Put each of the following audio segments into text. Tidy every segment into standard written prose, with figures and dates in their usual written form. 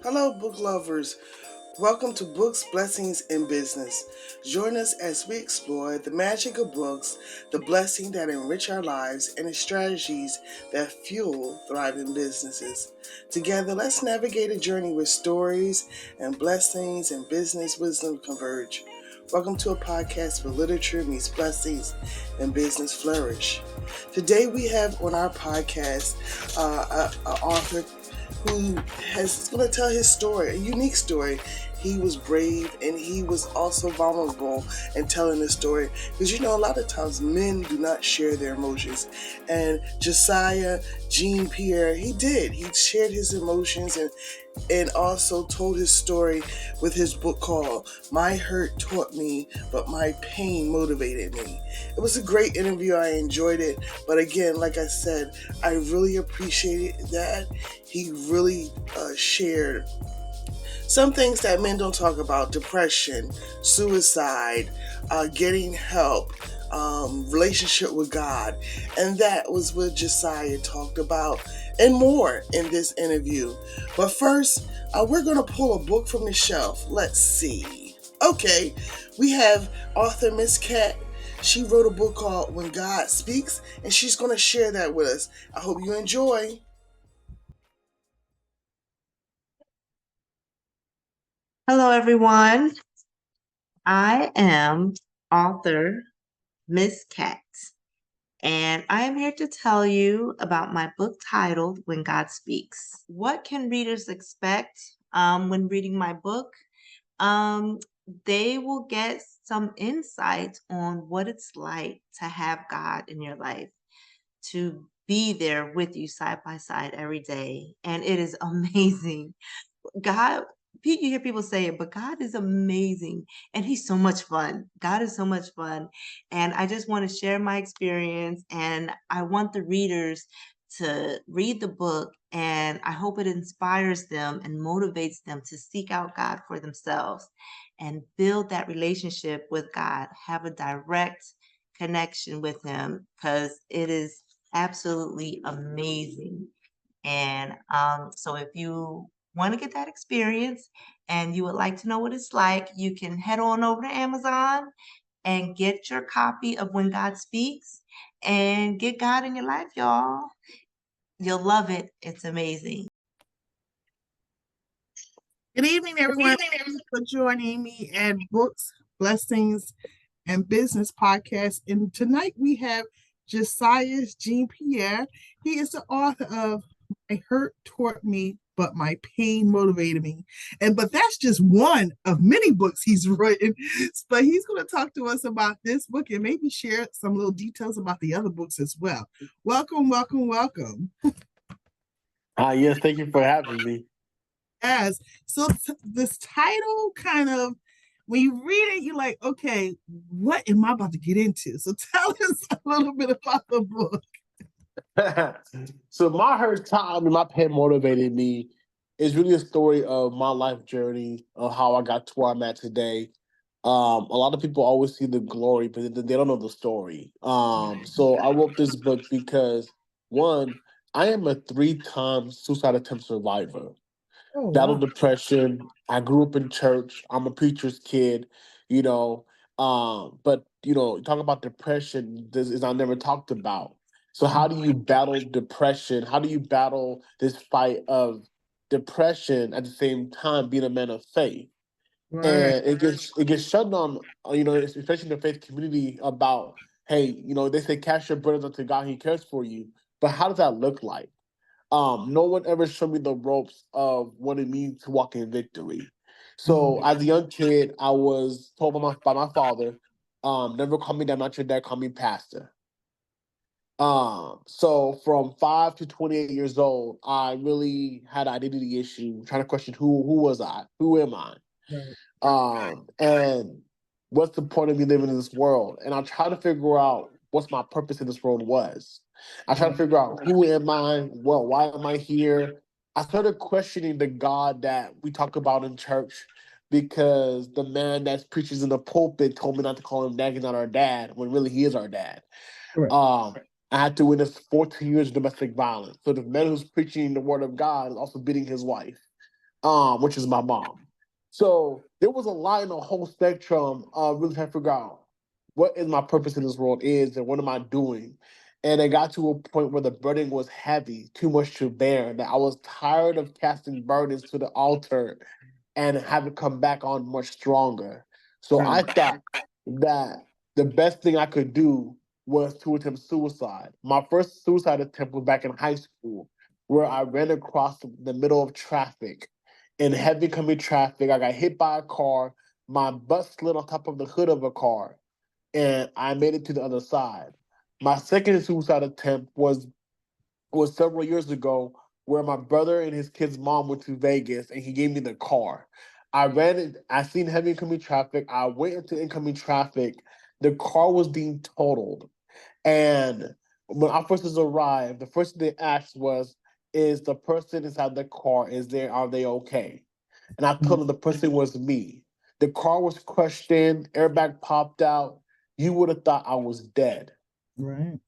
Hello, book lovers. Welcome to Books, Blessings, and Business. Join us as we explore the magic of books, the blessing that enrich our lives, and the strategies that fuel thriving businesses. Together, let's navigate a journey where stories and blessings and business wisdom converge. Welcome to a podcast where literature meets blessings and business flourish. Today, we have on our podcast an author who is going to tell his story, a unique story. He was brave and he was also vulnerable in telling the story. Because a lot of times men do not share their emotions. And Josias, Pierre, he did. He shared his emotions and also told his story with his book called My Hurt Taught Me, but My Pain Motivated Me. It was a great interview. I enjoyed it. But again, like I said, I really appreciated that he really shared some things that men don't talk about: depression, suicide, getting help, relationship with God. And that was what Josias talked about and more in this interview. But first, we're going to pull a book from the shelf. Let's see. Okay, we have author Miss Cat. She wrote a book called When God Speaks, and she's going to share that with us. I hope you enjoy. Hello, everyone. I am author Miss Cat, and I am here to tell you about my book titled When God Speaks. What can readers expect when reading my book? Um, they will get some insight on what it's like to have God in your life, to be there with you side by side every day. And it is amazing. God, you hear people say it, but God is amazing and He's so much fun. God is so much fun. And I just want to share my experience, and I want the readers to read the book, and I hope it inspires them and motivates them to seek out God for themselves and build that relationship with God, have a direct connection with Him, because it is absolutely amazing. And so if you want to get that experience and you would like to know what it's like, you can head on over to Amazon and get your copy of When God Speaks and get God in your life, y'all. You'll love it. It's amazing. Good evening, everyone. Thank you for joining me at Books, Blessings, and Business Podcast. And tonight we have Josias Jean Pierre. He is the author of My Hurt Taught Me, but My Pain Motivated Me. But that's just one of many books he's written. But he's going to talk to us about this book and maybe share some little details about the other books as well. Welcome, welcome, welcome. Yes, thank you for having me. As so this title kind of, when you read it, you're like, okay, what am I about to get into? So tell us a little bit about the book. So my hurt taught me, my pain motivated me is really a story of my life journey of how I got to where I'm at today. A lot of people always see the glory, but they don't know the story. So I wrote this book because one, I am a three-time suicide attempt survivor. Oh, Battled wow. depression. I grew up in church. I'm a preacher's kid, you know. But talk about depression, this is I never talked about. So how do you battle depression? How do you battle this fight of depression at the same time being a man of faith? Right. And it gets shut down, especially in the faith community about, hey, they say cast your burdens unto God, He cares for you. But how does that look like? No one ever showed me the ropes of what it means to walk in victory. So as a young kid, I was told by my father, never call me that, not your dad, call me pastor. So from 5 to 28 years old, I really had an identity issue, trying to question who was I? Who am I? Right. And what's the point of me living in this world? And I try to figure out what's my purpose in this world was. I try to figure out who am I? Well, why am I here? I started questioning the God that we talk about in church because the man that preaches in the pulpit told me not to call him dad, he's not our dad, when really he is our dad. Right. Um, I had to witness 14 years of domestic violence. So the man who's preaching the word of God is also beating his wife. which is my mom. So there was a lot in the whole spectrum of really trying to figure out what is my purpose in this world is and what am I doing. And it got to a point where the burden was heavy, too much to bear, that I was tired of casting burdens to the altar and having come back on much stronger. So I Right. thought that the best thing I could do was to attempt suicide. My first suicide attempt was back in high school, where I ran across the middle of traffic in heavy coming traffic. I got hit by a car. My butt slid on top of the hood of a car, and I made it to the other side. My second suicide attempt was several years ago, where my brother and his kid's mom went to Vegas, and he gave me the car. I ran it. I seen heavy incoming traffic. I went into incoming traffic. The car was being totaled, and when officers arrived, the first thing they asked was, "Is the person inside the car? Is there? Are they okay?" And I Mm. told them the person was me. The car was crushed in, airbag popped out. You would have thought I was dead. Right.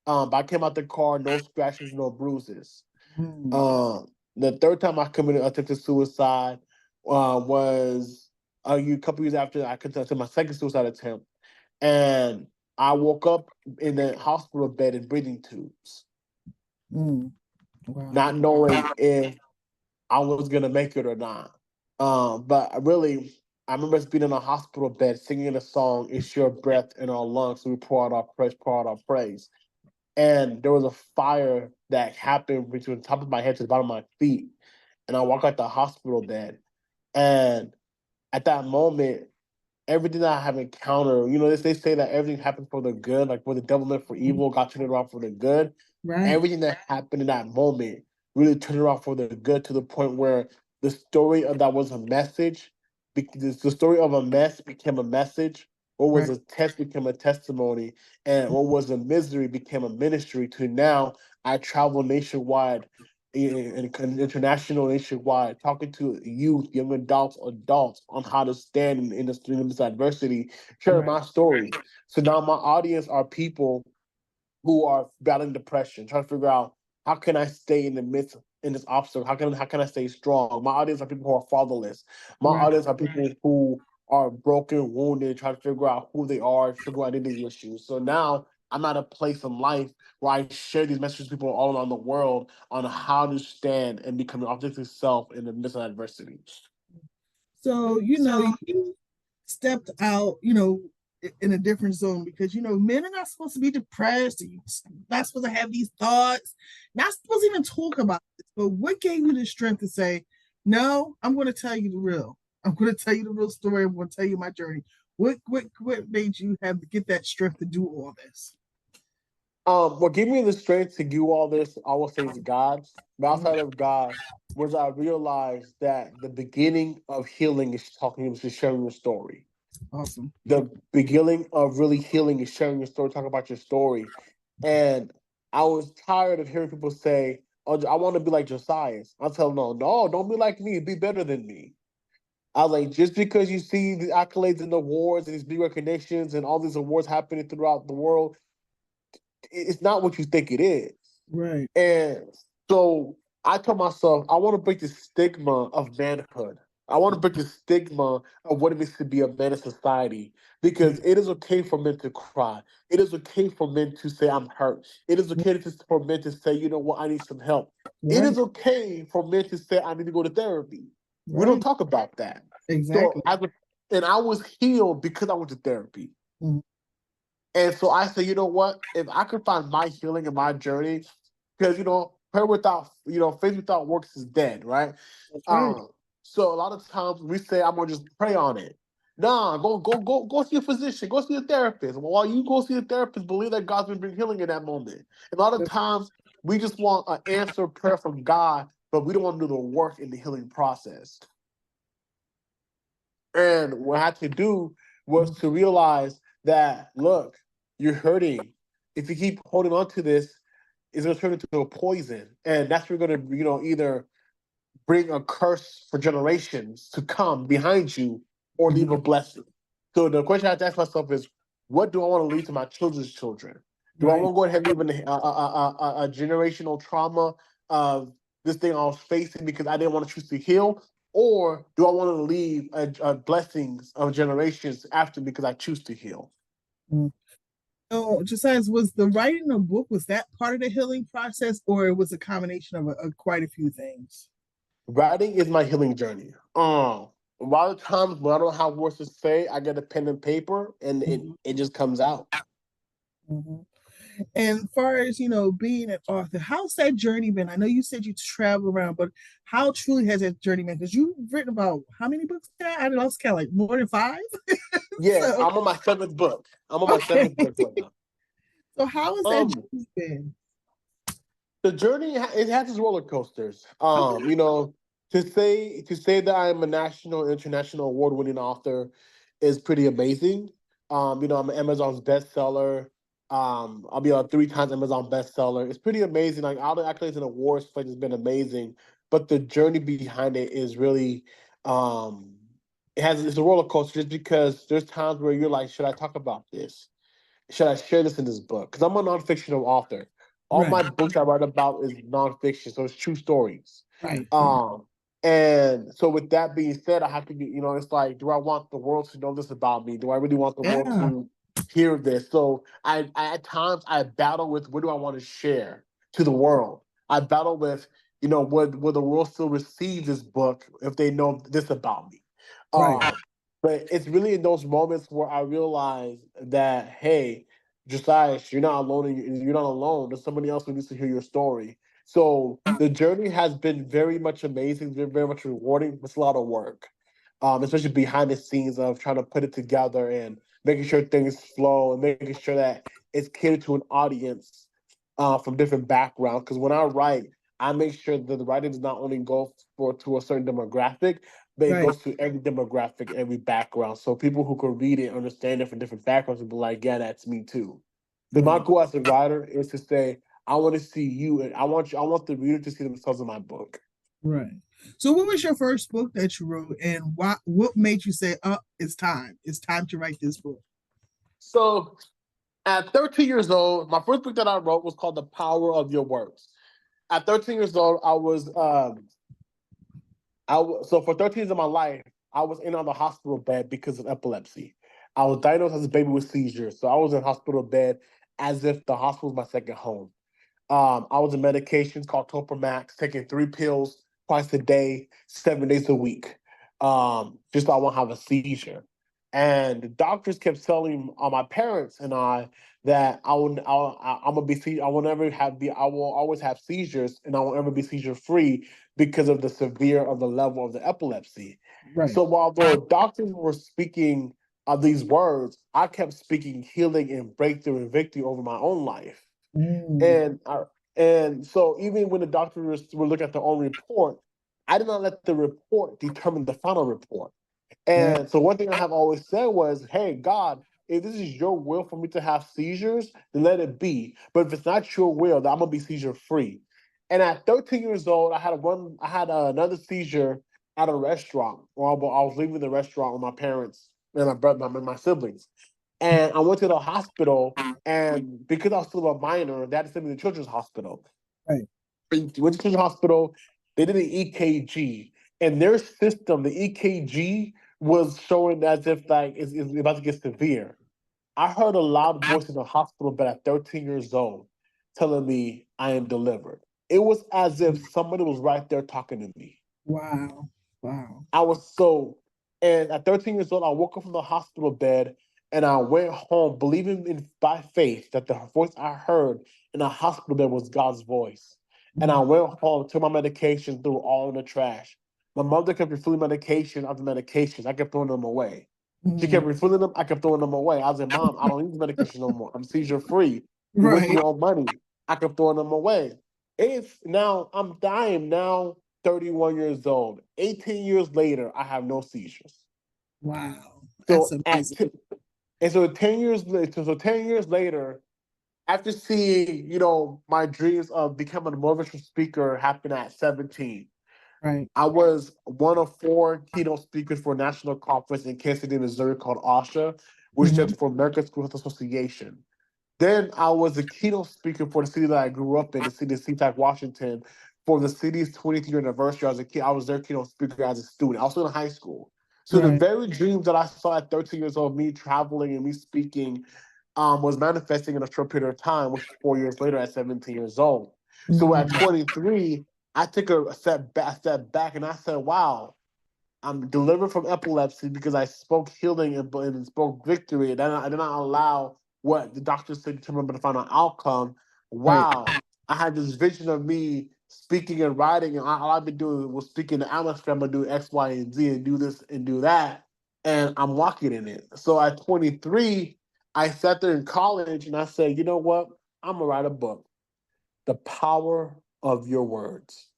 But I came out the car, no scratches, no bruises. Mm. The third time I committed attempted suicide was a couple years after I conducted my second suicide attempt, and I woke up in the hospital bed in breathing tubes, Mm. Wow. not knowing if I was gonna make it or not. But I remember us being in a hospital bed singing a song, "It's Your Breath in Our Lungs." So we pour out our praise. And there was a fire that happened between the top of my head to the bottom of my feet. And I walk out the hospital bed. And at that moment, everything that I have encountered, they say that everything happened for the good, like what the devil meant for evil, got turned around for the good. Right. Everything that happened in that moment really turned around for the good to the point where the story of that was a message. The story of a mess became a message. What was Right. a test became a testimony, and what was a misery became a ministry. To now, I travel nationwide and international nationwide, talking to youth, young adults on how to stand in this adversity, sharing Right. my story. So now my audience are people who are battling depression, trying to figure out how can I stay in the midst in this obstacle? How can I stay strong? My audience are people who are fatherless. My Right. audience are people who are broken, wounded, trying to figure out who they are, figure out identity issues. So now I'm at a place in life where I share these messages with people all around the world on how to stand and become an authentic self in the midst of adversity. So, you stepped out, in a different zone because, men are not supposed to be depressed. You're not supposed to have these thoughts, not supposed to even talk about this. But what gave you the strength to say, no, I'm going to tell you the real. I'm going to tell you the real story. I'm going to tell you my journey. What made you have to get that strength to do all this? What gave me the strength to do all this, I will say, is God. But outside of God, was I realized that the beginning of healing is sharing your story. Awesome. The beginning of really healing is sharing your story, talk about your story. And I was tired of hearing people say, "Oh, I want to be like Josias." I tell them, no, don't be like me. Be better than me. I was like, just because you see the accolades and the awards and these big recognitions and all these awards happening throughout the world, it's not what you think it is. Right. And so I told myself, I want to break the stigma of manhood. I want to break the stigma of what it means to be a man in society, because it is okay for men to cry. It is okay for men to say, "I'm hurt." It is okay for men to say, "You know what, I need some help." It Right. is okay for men to say, "I need to go to therapy." We don't Right. talk about that. So Exactly. and I was healed because I went to therapy. Mhm. And so I say, you know what? If I could find my healing in my journey, because prayer without, faith without works is dead, right? That's right. Um, so a lot of times we say, I'm gonna just pray on it. Nah, go see a physician, go see a therapist. While you go see a therapist, believe that God's been bring healing in that moment. And a lot of times we just want an answer prayer from God, but we don't want to do the work in the healing process. And what I had to do was to realize that, look, you're hurting. If you keep holding on to this, it's going to turn into a poison. And that's where you're going to, either bring a curse for generations to come behind you or leave a blessing. So the question I have to ask myself is, what do I want to leave to my children's children? Do I Right. want to go ahead and leave a generational trauma of this thing I was facing because I didn't want to choose to heal, or do I want to leave blessings of generations after me because I choose to heal? Mm. Oh, Josias, was the writing a book, was that part of the healing process, or it was a combination of quite a few things? Writing is my healing journey. A lot of times when I don't have words to say, I get a pen and paper, and Mhm. it just comes out. Mhm. And far as being an author, how's that journey been? I know you said you travel around, but how truly has that journey been? Because you've written about how many books now? I lost count, like more than five. Yeah, So I'm on my seventh book. I'm on my okay, seventh book right now. so how has that Um, journey been? the journey it has its roller coasters. Okay, To say that I am a national, international award winning author is pretty amazing. I'm an Amazon's bestseller. I'll be on 3 times Amazon bestseller. It's pretty amazing. Like all the accolades and awards play has been amazing, but the journey behind it is really um it's a roller coaster just because there's times where you're like, should I talk about this? Should I share this in this book? Because I'm a nonfictional author. All right, my books I write about is nonfiction, so it's true stories. right, right. Um, and so with that being said, I have to be, it's like, do I want the world to know this about me? Do I really want the world Yeah, to hear this? So I at times I battle with what do I want to share to the world. I battle with, would the world still receive this book if they know this about me? right. But it's really in those moments where I realize that, hey, Josias, you're not alone. You're not alone. There's somebody else who needs to hear your story. So the journey has been very much amazing. It's been very much rewarding. It's a lot of work, especially behind the scenes of trying to put it together and making sure things flow and making sure that it's catered to an audience from different backgrounds. Because when I write, I make sure that the writing does not only go for to a certain demographic, but it Right. goes to every demographic, every background. So people who can read it, understand it from different backgrounds, will be like, yeah, that's me too. So my Right. goal as a writer is to say, I want to see you, and I want the reader to see themselves in my book. Right. So, what was your first book that you wrote, and what made you say, "Oh, it's time. It's time to write this book"? So at 13 years old, my first book that I wrote was called The Power of Your Words. At 13 years old, so for 13 years of my life, I was in on the hospital bed because of epilepsy. I was diagnosed as a baby with seizures, so I was in hospital bed as if the hospital was my second home. I was on medications called Topramax, taking 3 pills twice a day, 7 days a week, just so I won't have a seizure. And the doctors kept telling my parents and I that I'm gonna I will never I will always have seizures, and I will never be seizure free because of the severe of the level of the epilepsy. Right. So while the doctors were speaking of these words, I kept speaking healing and breakthrough and victory over my own life. Mm. And so even when the doctors were looking at their own report, I did not let the report determine the final report. Right. And so one thing I have always said was, hey, God, if this is your will for me to have seizures, then let it be. But if it's not your will, then I'm gonna be seizure free. And at 13 years old, I had another seizure at a restaurant. Well, I was leaving the restaurant with my parents and my brother, my siblings. And I went to the hospital, and because I was still a minor, they had to send me to the children's hospital. Right. Went to children's hospital, they did an EKG. And their system, the EKG, was showing as if like it's about to get severe. I heard a loud voice in the hospital bed at 13 years old telling me I am delivered. It was as if somebody was right there talking to me. Wow. Wow. I was so, and at 13 years old, I woke up from the hospital bed and I went home believing in by faith that the voice I heard in the hospital bed was God's voice. And I Mm. went home, took my medication, threw it all in the trash. My mother kept refilling medication after medications. I kept throwing them away. She Mm. kept refilling them. I kept throwing them away. I was like, Mom, I don't need the medication no more. I'm seizure free. You're wasting Right. your own money. I kept throwing them away. It's now I'm dying now 31 years old. 18 years later, I have no seizures. Wow. That's So amazing. and so 10 years later, so 10 years later, after seeing, my dreams of becoming a motivational speaker happen at 17, Right. I was one of 4 keynote speakers for a national conference in Kansas City, Missouri called ASHA, which Mhm. stands for American School Health Association. Then I was a keynote speaker for the city that I grew up in, the city of SeaTac, Washington, for the city's 20th year anniversary. As a kid, I was their keynote speaker as a student, also in high school. So the Right. very dreams that I saw at 13 years old, me traveling and me speaking, was manifesting in a short period of time, which is 4 years later at 17 years old. So at Mhm. 23, I took a step back, and I said, "Wow, I'm delivered from epilepsy because I spoke healing and spoke victory. And then I did not allow what the doctors said to determine the final outcome. Right. Wow, I had this vision of me speaking and writing, and all I've been doing was speaking the atmosphere. I'm gonna do X, Y, and Z, and do this and do that, and I'm walking in it. So at 23, I sat there in college and I said, you know what? I'm gonna write a book, The Power of Your Words.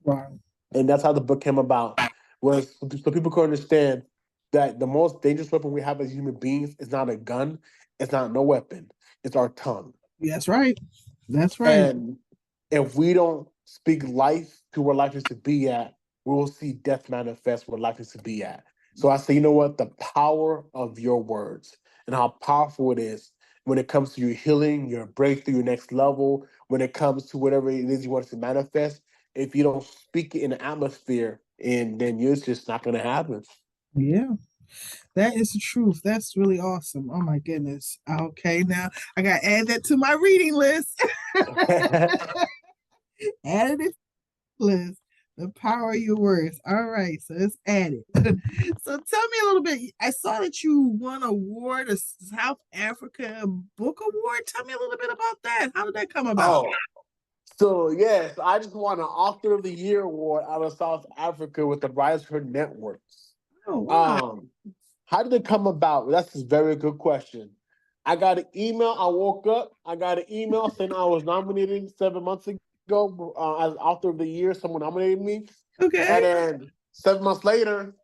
Wow. And that's how the book came about. Was so people can understand that the most dangerous weapon we have as human beings is not a gun, it's not no weapon, it's our tongue. That's right. That's right. And if we don't speak life to where life is to be at, we will see death manifest where life is to be at. So I say, you know what? The power of your words and how powerful it is when it comes to your healing, your breakthrough, your next level, when it comes to whatever it is you want to manifest. If you don't speak it in the atmosphere, and then it's just not going to happen. Yeah. That is the truth. That's really awesome. Oh my goodness. Okay, now I gotta add that to my reading list. Added it to the list. The power of your words. All right, so it's added. So tell me a little bit. I saw that you won an award, a South Africa Book Award. Tell me a little bit about that. How did that come about? Oh, so yes, I just won an Author of the Year award out of South Africa with the Rise Her Networks. Oh wow. Um, how did it come about? That's a very good question. I got an email. I woke up. I got an email saying I was nominated 7 months ago as Author of the Year. Someone nominated me, and Okay. then 7 months later,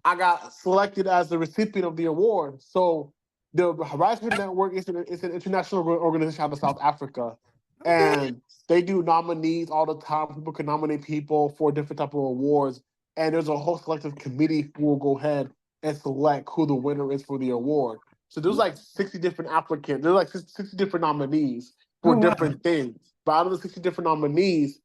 I got selected as the recipient of the award. So the Horizon Network is an international organization out of South Africa, Okay. and they do nominees all the time. People can nominate people for different type of awards, and there's a whole selective committee who will go ahead and select who the winner is for the award. So there's like 60 different applicants. There's like 60 different nominees for Oh wow. different things. But out of the 60 different nominees,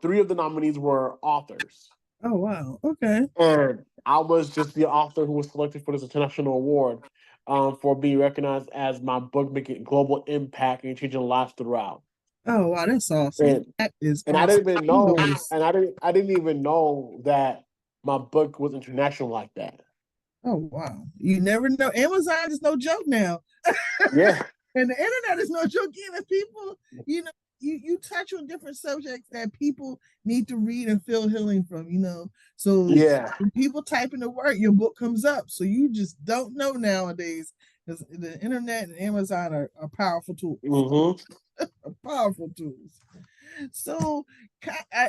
three of the nominees were authors. Oh wow. Okay. And I was just the author who was selected for this international award for being recognized as my book making global impact and changing lives throughout. Oh wow, that's awesome. And That is and I didn't awesome. even know, Kudos. and I didn't even know that my book was international like that. Oh wow. You never know. Amazon is no joke now. Yeah, And the internet is no joke either. People, you know, you touch on different subjects that people need to read and feel healing from, you know. So yeah. when people type in the word, your book comes up. So you just don't know nowadays. Because the internet and Amazon are powerful tools. Mm-hmm. Powerful tools. So,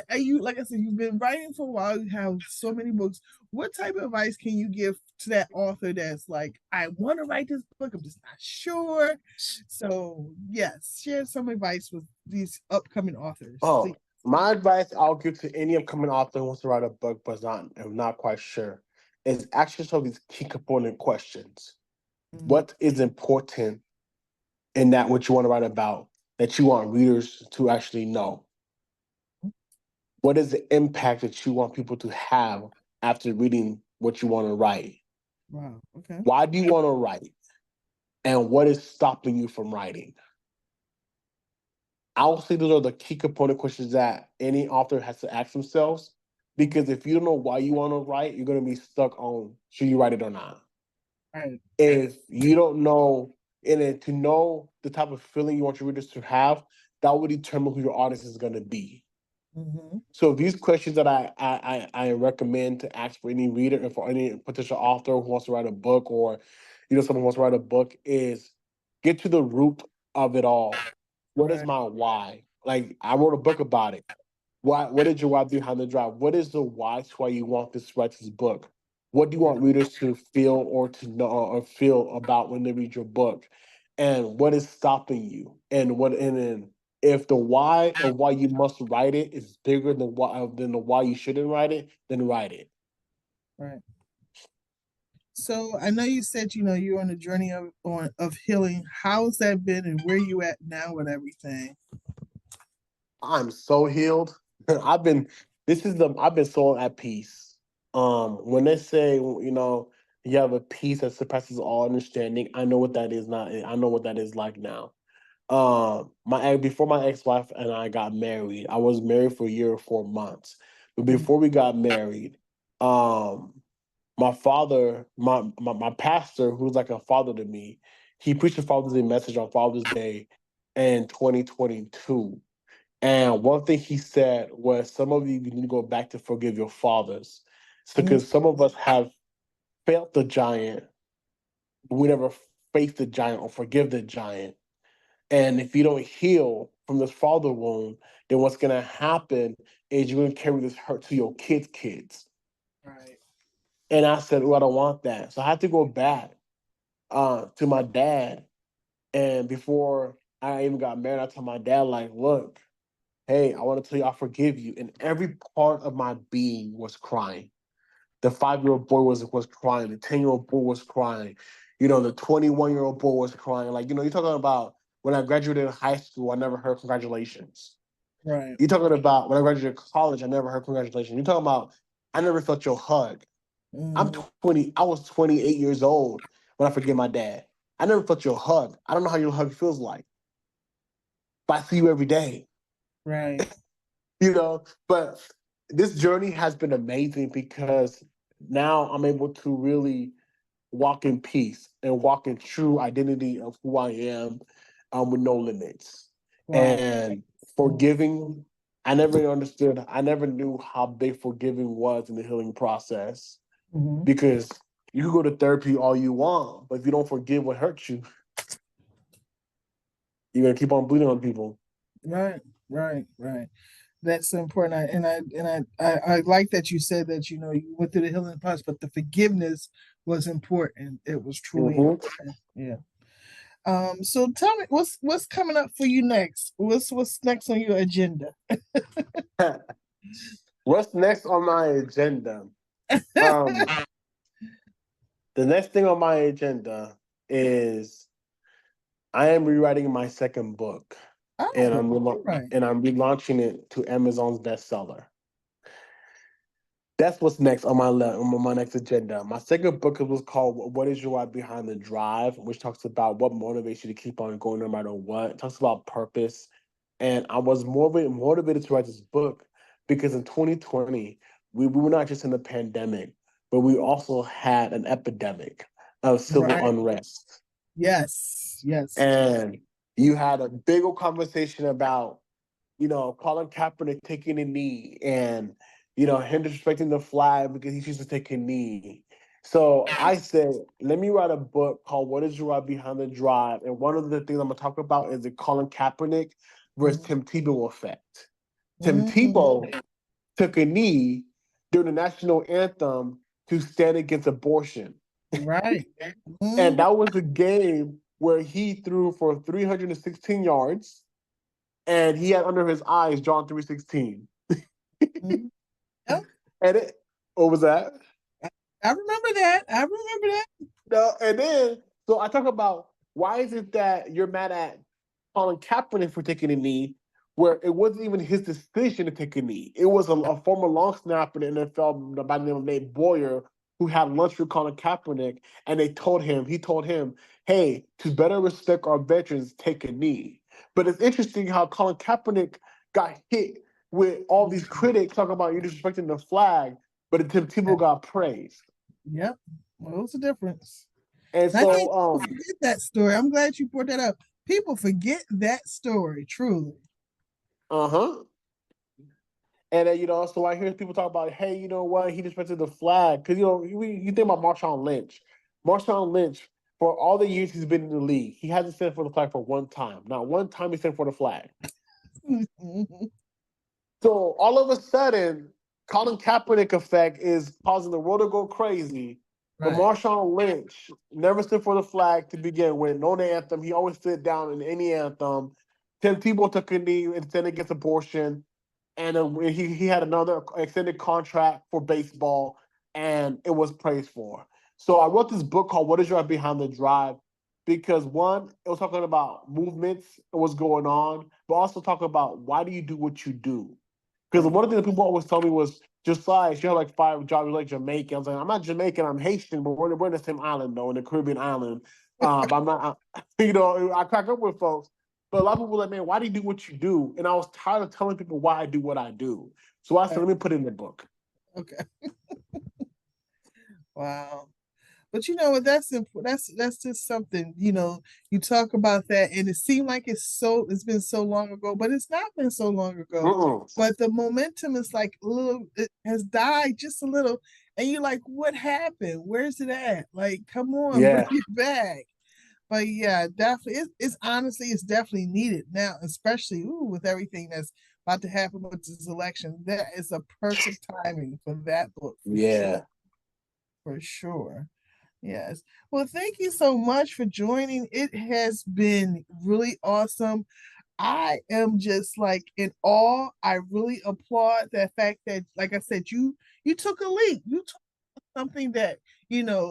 are you, like I said, you've been writing for a while, you have so many books. What type of advice can you give to that author that's like, I want to write this book, I'm just not sure? So, yes, share some advice with these upcoming authors, please. Oh, my advice I'll give to any upcoming author who wants to write a book but I'm not quite sure is ask yourself these key component questions. Mhm. What is important in that what you want to write about that you want readers to actually know? What is the impact that you want people to have after reading what you want to write? Wow. Okay. Why do you want to write? And what is stopping you from writing? I would say those are the key component questions that any author has to ask themselves. Because if you don't know why you want to write, you're going to be stuck on should you write it or not. Right. If you don't know, and then to know the type of feeling you want your readers to have, that will determine who your audience is going to be. Mm-hmm. So these questions that I recommend to ask for any reader and for any potential author who wants to write a book, or someone who wants to write a book, is get to the root of it all. What is Right. my why? Like, I wrote a book about it. Why? What is your why behind the drive? What is the why to why you want to write this book? What do you want readers to feel or to know or feel about when they read your book? And what is stopping you? And then if the why of why you must write it is bigger than the why you shouldn't write it, then write it. Right. So I know you said, you know, you're on a journey of healing. How's that been, and where you at now with everything? I'm so healed. I've been I've been so at peace. When they say, you have a peace that surpasses all understanding, I know what that is not I know what that is like now. Before my ex-wife and I got married, I was married for a year or 4 months. But before we got married, um, my father, my pastor, who's like a father to me, he preached a Father's Day message on Father's Day in 2022. And one thing he said was, some of you need to go back to forgive your fathers. It's Mm, because some of us have felt the giant, but we never faced the giant or forgive the giant. And if you don't heal from this father wound, then what's going to happen is you're going to carry this hurt to your kids' kids. right. And I said, oh, I don't want that. So I had to go back to my dad. And before I even got married, I told my dad, like, look, hey, I want to tell you I forgive you. And every part of my being was crying. The 5-year-old boy was crying. The 10-year-old boy was crying. The 21-year-old boy was crying. Like, you're talking about when I graduated high school, I never heard congratulations. Right. You're talking about when I graduated college, I never heard congratulations. You're talking about I never felt your hug. I'm Mm, 20. I was 28 years old when I forget my dad. I never felt your hug. I don't know how your hug feels like, but I see you every day. right. But this journey has been amazing because now I'm able to really walk in peace and walk in true identity of who I am, with no limits. Wow. And Mm, forgiving, I never understood, I never knew how big forgiving was in the healing process, mhm. because you can go to therapy all you want, but if you don't forgive what hurt you, you're gonna keep on bleeding on people. Right. Right. Right. That's important. I like that you said that you went through the healing process, but the forgiveness was important. It was truly Hmm. important. Yeah. So tell me what's coming up for you next? What's next on your agenda? What's next on my agenda? Um, the next thing on my agenda is I am rewriting my second book, and Oh, all right. I'm relaunching it to Amazon's bestseller. That's what's next on on my next agenda. My second book was called "What Is Your Why Behind the Drive," which talks about what motivates you to keep on going no matter what. It talks about purpose, and I was motivated to write this book because in 2020 we were not just in a pandemic, but we also had an epidemic of civil Right. unrest. Yes. Yes. And you had a big old conversation about, Colin Kaepernick taking a knee and, him disrespecting the flag because he chooses to take a knee. So I said, let me write a book called What Is Your Why Behind the Drive? And one of the things I'm going to talk about is the Colin Kaepernick versus Mhm. Tim Tebow effect. Tim Mhm. Tebow took a knee during the national anthem to stand against abortion. Right. And Mhm. that was a game where he threw for 316 yards and he had under his eyes John 3:16. Mhm. Yep. And what was that? I remember that. I remember that. No, and then so I talk about why is it that you're mad at Colin Kaepernick for taking a knee, where it wasn't even his decision to take a knee. It was a former long snapper in the NFL by the name of Nate Boyer who had lunch with Colin Kaepernick, and he told him, hey, to better respect our veterans, take a knee. But it's interesting how Colin Kaepernick got hit with all these Mhm. critics talking about you disrespecting the flag, but Tim Tebow got praised. Yep. Well, what's the difference? And And I think so, people forget that story. I'm glad you brought that up. People forget that story, truly. uh-huh. And then, so I hear people talk about, hey, you know what? He disrespected the flag. Because, you think about Marshawn Lynch. Marshawn Lynch, for all the years he's been in the league, he hasn't stood for the flag for one time. Not one time he stood for the flag. So all of a sudden, Colin Kaepernick effect is causing the world to go crazy. But Right. Marshawn Lynch never stood for the flag to begin with. No anthem. He always stood down in any anthem. Tim Tebow took a knee and said against abortion. And he had another extended contract for baseball, and it was praised for. So I wrote this book called "What Is Your Behind the Drive," because one, it was talking about movements and what's going on, but also talking about why do you do what you do? Because one of the things that people always tell me was, Josias, you have like 5 jobs, you're like Jamaican. I was like, I'm not Jamaican, I'm Haitian, but we're in the same island though, in the Caribbean island. But I'm not, I crack up with folks. But a lot of people are like, man, why do you do what you do? And I was tired of telling people why I do what I do. So I said, let me put it in the book. Okay. Wow. But you know what? That's just something. You talk about that, and it seemed like it's been so long ago, but it's not been so long ago. But the momentum is like it has died just a little, and you're like, what happened? Where's it at? Like, come on, bring it back. But yeah, definitely, it's honestly, it's definitely needed now, especially with everything that's about to happen with this election. That is a perfect timing for that book. For sure. Yes. Well, thank you so much for joining. It has been really awesome. I am just like in awe. I really applaud the fact that, like I said, you took a leap. You took something that,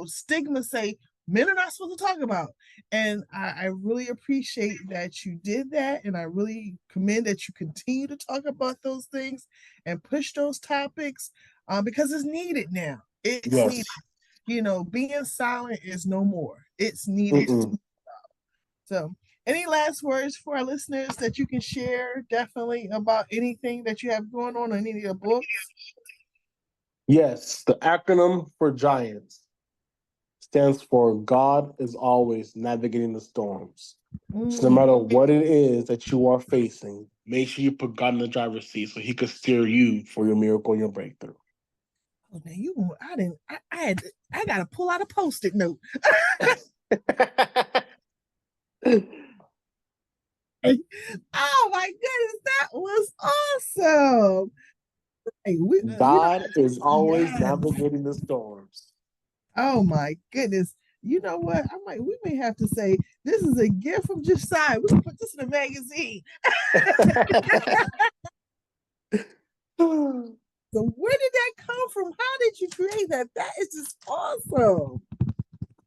stigma say men are not supposed to talk about. And I really appreciate that you did that. And I really commend that you continue to talk about those things and push those topics because it's needed now. It's needed. Being silent is no more. It's needed. So, any last words for our listeners that you can share definitely about anything that you have going on any of your books? Yes, the acronym for Giants stands for God is always navigating the storms. So no matter what it is that you are facing, make sure you put God in the driver's seat so he could steer you for your miracle and your breakthrough. Oh, now I gotta pull out a Post-it note. Oh my goodness, that was awesome. Hey, God is always navigating the storms. Oh my goodness. You know what? We may have to say this is a gift from Josiah. We can put this in a magazine. So where did that come from? How did you create that? That is just awesome.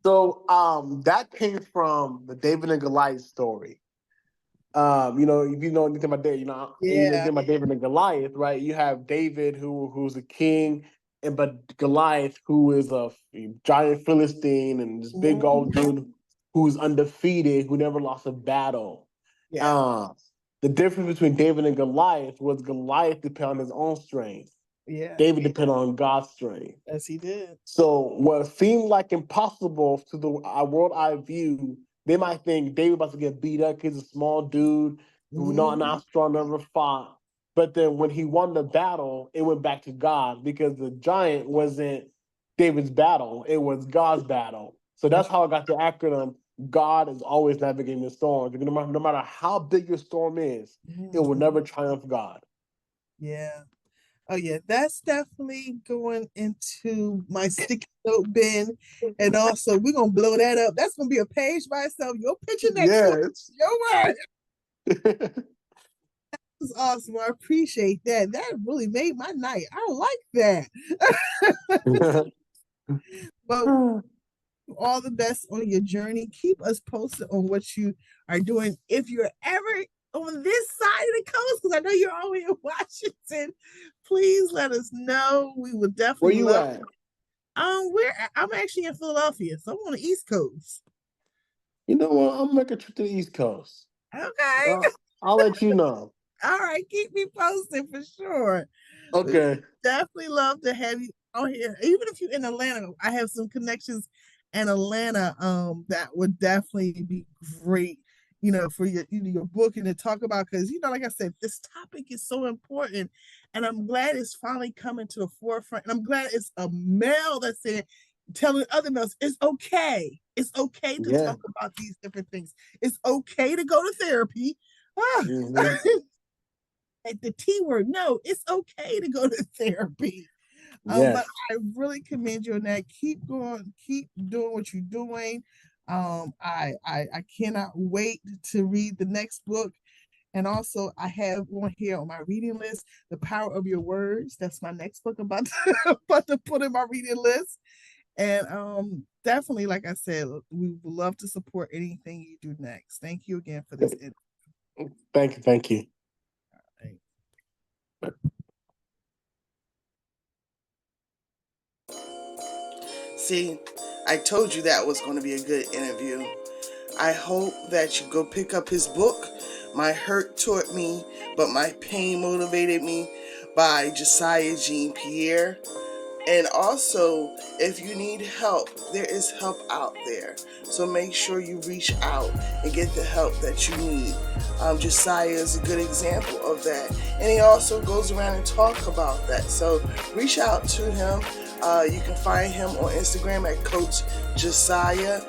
So that came from the David and Goliath story. If you know anything about David, anything about David and Goliath, right? You have David who's a king, but Goliath who is a giant Philistine and this big old dude who's undefeated, who never lost a battle. The difference between David and Goliath was Goliath depended on his own strength. David depended on God's strength. Yes, he did. So what seemed like impossible to the world eye view, they might think David about to get beat up. He's a small dude who not strong, never fought. But then when he won the battle, it went back to God because the giant wasn't David's battle; it was God's battle. So that's how I got the acronym. God is always navigating the storm. No matter how big your storm is, it will never triumph God. Yeah. Oh yeah, that's definitely going into my sticky note bin, and also we're gonna blow that up. That's gonna be a page by itself. Your picture next to it. Your word. That was awesome. I appreciate that. That really made my night. I like that. But all the best on your journey. Keep us posted on what you are doing. If you're ever on this side of the coast, because I know you're always in Washington, please let us know. We would definitely Where you at? I'm actually in Philadelphia, so I'm on the East Coast. You know what? I'm gonna make a trip to the East Coast. Okay. I'll let you know. All right, keep me posted for sure. Okay. Definitely love to have you out here. Even if you're in Atlanta, I have some connections in Atlanta. That would definitely be great. For your book and to talk about because like I said, this topic is so important, and I'm glad it's finally coming to the forefront. And I'm glad it's a male that's saying, telling other males, it's okay. It's okay to talk about these different things. It's okay to go to therapy. At the T word, no, it's okay to go to therapy. But I really commend you on that. Keep going, keep doing what you're doing. I cannot wait to read the next book. And also, I have one here on my reading list, The Power of Your Words. That's my next book about to put in my reading list. And definitely, like I said, we would love to support anything you do next. Thank you again for this interview. Thank you. All right. See, I told you that was going to be a good interview. I hope that you go pick up his book, My Hurt Taught Me, but My Pain Motivated Me, by Josias Pierre. And also, if you need help, there is help out there. So make sure you reach out and get the help that you need. Josiah is a good example of that. And he also goes around and talk about that. So reach out to him. You can find him on Instagram at Coach Josiah.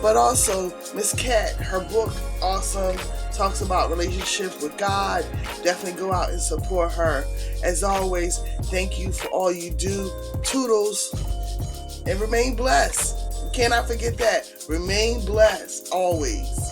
But also, Miss Cat, her book, awesome, talks about relationships with God. Definitely go out and support her. As always, thank you for all you do. Toodles. And remain blessed. You cannot forget that. Remain blessed always.